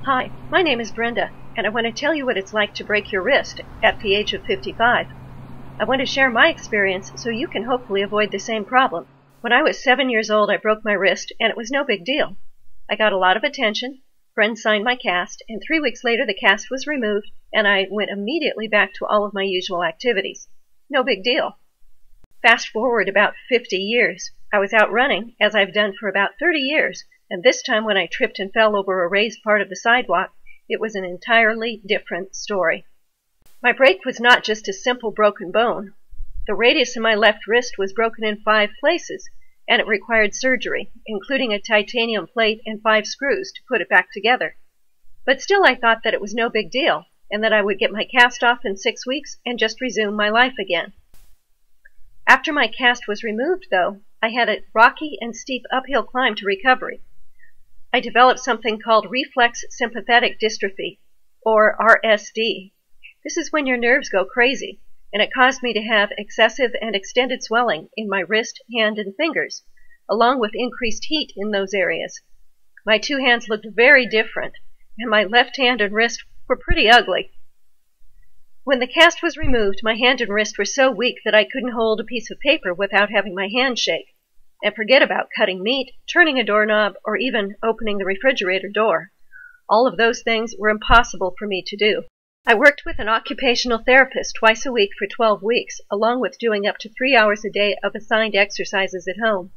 Hi, my name is Brenda, and I want to tell you what it's like to break your wrist at the age of 55. I want to share my experience so you can hopefully avoid the same problem. When I was 7 years old, I broke my wrist, and it was no big deal. I got a lot of attention, friends signed my cast, and 3 weeks later the cast was removed, and I went immediately back to all of my usual activities. No big deal. Fast forward about 50 years. I was out running, as I've done for about 30 years, and this time when I tripped and fell over a raised part of the sidewalk, it was an entirely different story. My break was not just a simple broken bone. The radius in my left wrist was broken in 5 places, and it required surgery, including a titanium plate and 5 screws to put it back together. But still I thought that it was no big deal, and that I would get my cast off in 6 weeks and just resume my life again. After my cast was removed, though, I had a rocky and steep uphill climb to recovery. I developed something called reflex sympathetic dystrophy, or RSD. This is when your nerves go crazy, and it caused me to have excessive and extended swelling in my wrist, hand, and fingers, along with increased heat in those areas. My 2 hands looked very different, and my left hand and wrist were pretty ugly. When the cast was removed, my hand and wrist were so weak that I couldn't hold a piece of paper without having my hand shake. And forget about cutting meat, turning a doorknob, or even opening the refrigerator door. All of those things were impossible for me to do. I worked with an occupational therapist twice a week for 12 weeks, along with doing up to 3 hours a day of assigned exercises at home.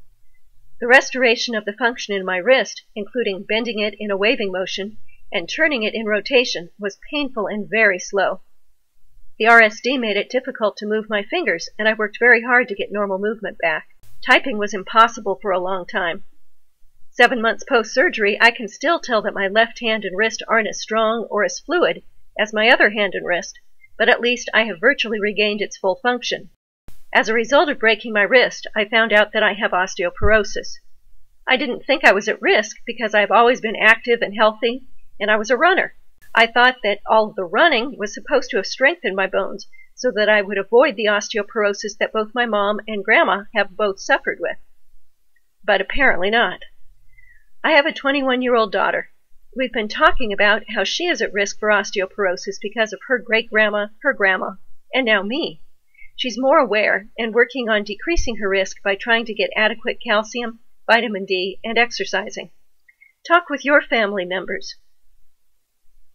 The restoration of the function in my wrist, including bending it in a waving motion and turning it in rotation, was painful and very slow. The RSD made it difficult to move my fingers, and I worked very hard to get normal movement back. Typing was impossible for a long time. 7 months post-surgery, I can still tell that my left hand and wrist aren't as strong or as fluid as my other hand and wrist, but at least I have virtually regained its full function. As a result of breaking my wrist, I found out that I have osteoporosis. I didn't think I was at risk because I've always been active and healthy, and I was a runner. I thought that all of the running was supposed to have strengthened my bones, so that I would avoid the osteoporosis that both my mom and grandma have both suffered with. But apparently not. I have a 21-year-old daughter. We've been talking about how she is at risk for osteoporosis because of her great-grandma, her grandma, and now me. She's more aware and working on decreasing her risk by trying to get adequate calcium, vitamin D, and exercising. Talk with your family members.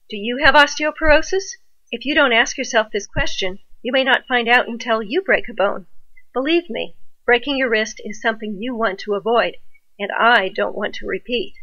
Do you have osteoporosis? If you don't ask yourself this question, you may not find out until you break a bone. Believe me, breaking your wrist is something you want to avoid, and I don't want to repeat.